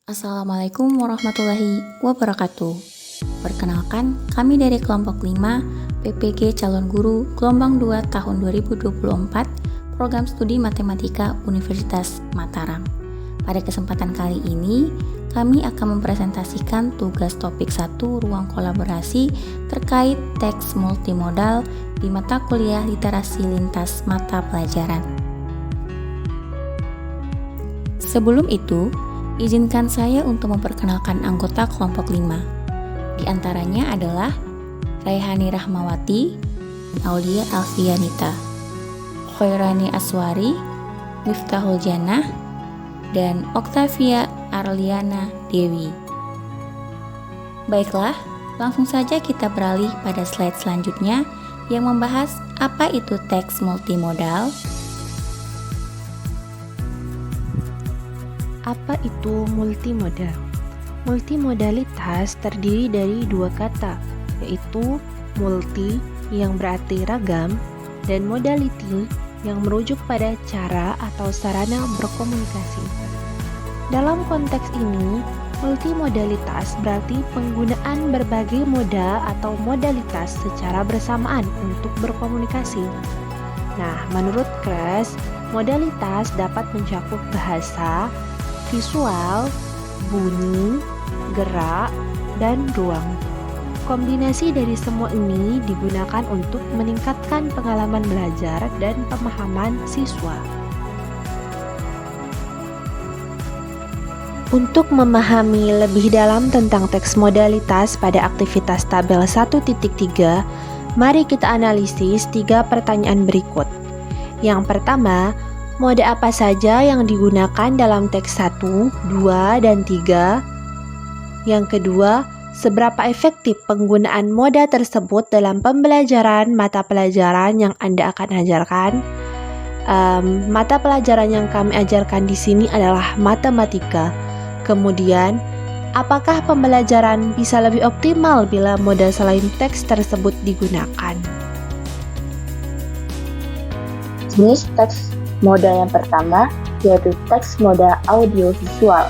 Assalamualaikum warahmatullahi wabarakatuh. Perkenalkan, kami dari kelompok 5 PPG Calon Guru Gelombang 2 tahun 2024 Program Studi Matematika Universitas Mataram. Pada kesempatan kali ini, kami akan mempresentasikan tugas topik 1 ruang kolaborasi terkait teks multimodal di mata kuliah literasi lintas mata pelajaran. Sebelum itu, izinkan saya untuk memperkenalkan anggota kelompok 5. Di antaranya adalah Raihani Rahmawati, Aulia Alfianita, Khairani Aswari, Miftahul Jannah, dan Oktavia Arliana Dewi. Baiklah, langsung saja kita beralih pada slide selanjutnya yang membahas apa itu teks multimodal. Apa itu multimodal? Multimodalitas terdiri dari dua kata, yaitu multi yang berarti ragam dan modality yang merujuk pada cara atau sarana berkomunikasi. Dalam konteks ini, multimodalitas berarti penggunaan berbagai moda atau modalitas secara bersamaan untuk berkomunikasi. Nah, menurut Kres, modalitas dapat mencakup bahasa, visual, bunyi, gerak, dan ruang. Kombinasi dari semua ini digunakan untuk meningkatkan pengalaman belajar dan pemahaman siswa. Untuk memahami lebih dalam tentang teks modalitas pada aktivitas tabel 1.3, mari kita analisis 3 pertanyaan berikut. Yang pertama, mode apa saja yang digunakan dalam teks 1, 2, dan 3? Yang kedua, seberapa efektif penggunaan moda tersebut dalam pembelajaran mata pelajaran yang Anda akan ajarkan? Mata pelajaran yang kami ajarkan di sini adalah matematika. Kemudian, apakah pembelajaran bisa lebih optimal bila moda selain teks tersebut digunakan? Jenis teks moda yang pertama yaitu teks moda audiovisual.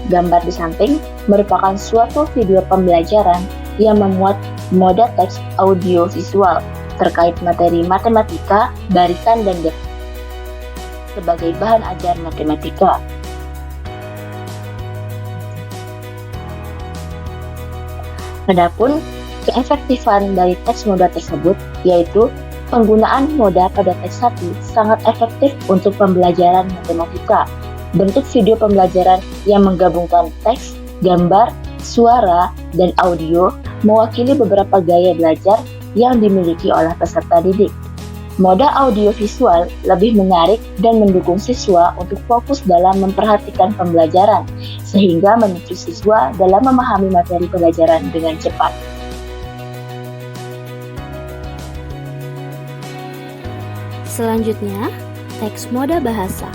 Gambar di samping merupakan suatu video pembelajaran yang memuat moda teks audiovisual terkait materi matematika, barisan, dan sebagai bahan ajar matematika. Adapun keefektifan dari teks moda tersebut yaitu penggunaan moda pada teks 1 sangat efektif untuk pembelajaran matematika. Bentuk video pembelajaran yang menggabungkan teks, gambar, suara, dan audio mewakili beberapa gaya belajar yang dimiliki oleh peserta didik. Moda audiovisual lebih menarik dan mendukung siswa untuk fokus dalam memperhatikan pembelajaran, sehingga memicu siswa dalam memahami materi pelajaran dengan cepat. Selanjutnya, teks moda bahasa.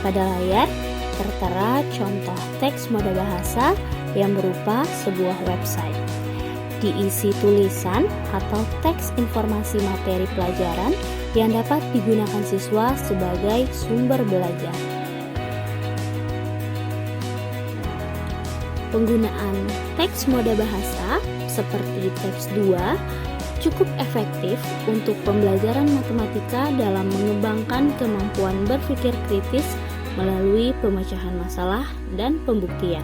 Pada layar tertera contoh teks moda bahasa yang berupa sebuah website. Diisi tulisan atau teks informasi materi pelajaran yang dapat digunakan siswa sebagai sumber belajar. Penggunaan teks moda bahasa seperti teks 2 cukup efektif untuk pembelajaran matematika dalam mengembangkan kemampuan berpikir kritis melalui pemecahan masalah dan pembuktian.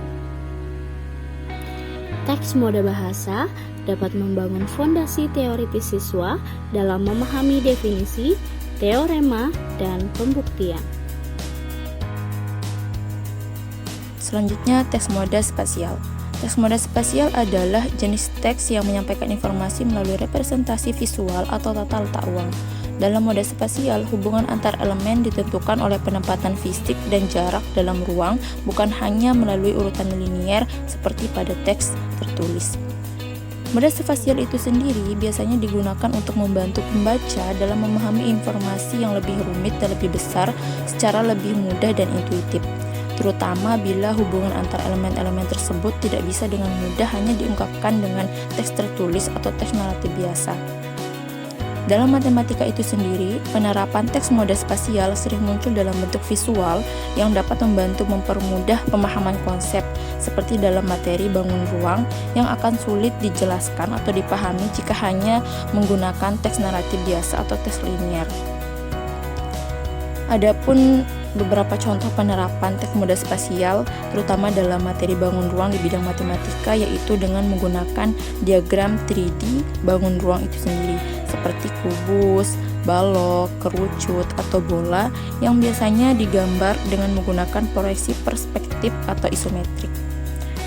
Teks moda bahasa dapat membangun fondasi teoritis siswa dalam memahami definisi, teorema, dan pembuktian. Selanjutnya, teks moda spasial. Teks moda spasial adalah jenis teks yang menyampaikan informasi melalui representasi visual atau tata letak uang. Dalam moda spasial, hubungan antar elemen ditentukan oleh penempatan fisik dan jarak dalam ruang, bukan hanya melalui urutan linier seperti pada teks tertulis. Moda spasial itu sendiri biasanya digunakan untuk membantu pembaca dalam memahami informasi yang lebih rumit dan lebih besar secara lebih mudah dan intuitif, terutama bila hubungan antar elemen-elemen tersebut tidak bisa dengan mudah hanya diungkapkan dengan teks tertulis atau teks naratif biasa. Dalam matematika itu sendiri, penerapan teks moda spasial sering muncul dalam bentuk visual yang dapat membantu mempermudah pemahaman konsep, seperti dalam materi bangun ruang yang akan sulit dijelaskan atau dipahami jika hanya menggunakan teks naratif biasa atau teks linear. Adapun beberapa contoh penerapan teks moda spasial, terutama dalam materi bangun ruang di bidang matematika, yaitu dengan menggunakan diagram 3D bangun ruang itu sendiri, seperti kubus, balok, kerucut, atau bola yang biasanya digambar dengan menggunakan proyeksi perspektif atau isometrik.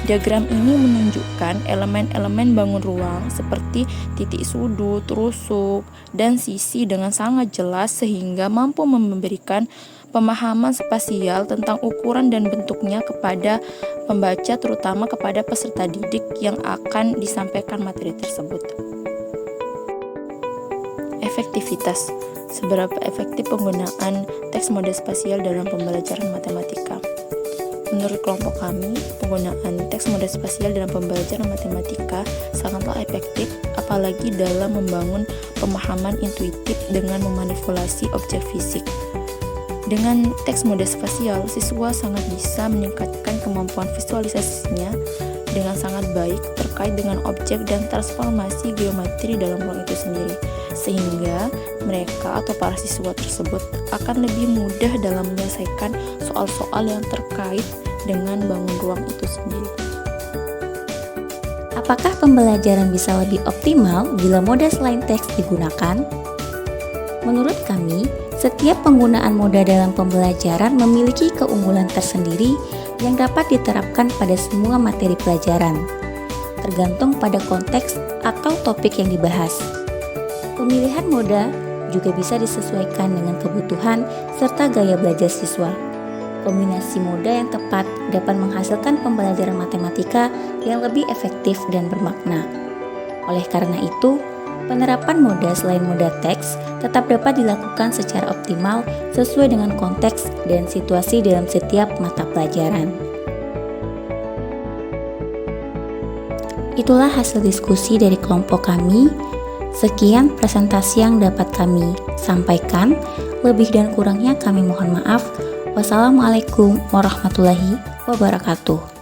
Diagram ini menunjukkan elemen-elemen bangun ruang seperti titik sudut, rusuk, dan sisi dengan sangat jelas sehingga mampu memberikan pemahaman spasial tentang ukuran dan bentuknya kepada pembaca, terutama kepada peserta didik yang akan disampaikan materi tersebut. Efektivitas. Seberapa efektif penggunaan teks moda spasial dalam pembelajaran matematika? Menurut kelompok kami, penggunaan teks moda spasial dalam pembelajaran matematika sangatlah efektif, apalagi dalam membangun pemahaman intuitif dengan memanipulasi objek fisik. Dengan teks moda spasial, siswa sangat bisa meningkatkan kemampuan visualisasinya dengan sangat baik terkait dengan objek dan transformasi geometri dalam ruang itu sendiri, sehingga mereka atau para siswa tersebut akan lebih mudah dalam menyelesaikan soal-soal yang terkait dengan bangun ruang itu sendiri. Apakah pembelajaran bisa lebih optimal bila moda selain teks digunakan? Menurut kami, setiap penggunaan moda dalam pembelajaran memiliki keunggulan tersendiri yang dapat diterapkan pada semua materi pelajaran, tergantung pada konteks atau topik yang dibahas. Pemilihan moda juga bisa disesuaikan dengan kebutuhan serta gaya belajar siswa. Kombinasi moda yang tepat dapat menghasilkan pembelajaran matematika yang lebih efektif dan bermakna. Oleh karena itu, penerapan moda selain moda teks tetap dapat dilakukan secara optimal sesuai dengan konteks dan situasi dalam setiap mata pelajaran. Itulah hasil diskusi dari kelompok kami. Sekian presentasi yang dapat kami sampaikan. Lebih dan kurangnya kami mohon maaf. Wassalamualaikum warahmatullahi wabarakatuh.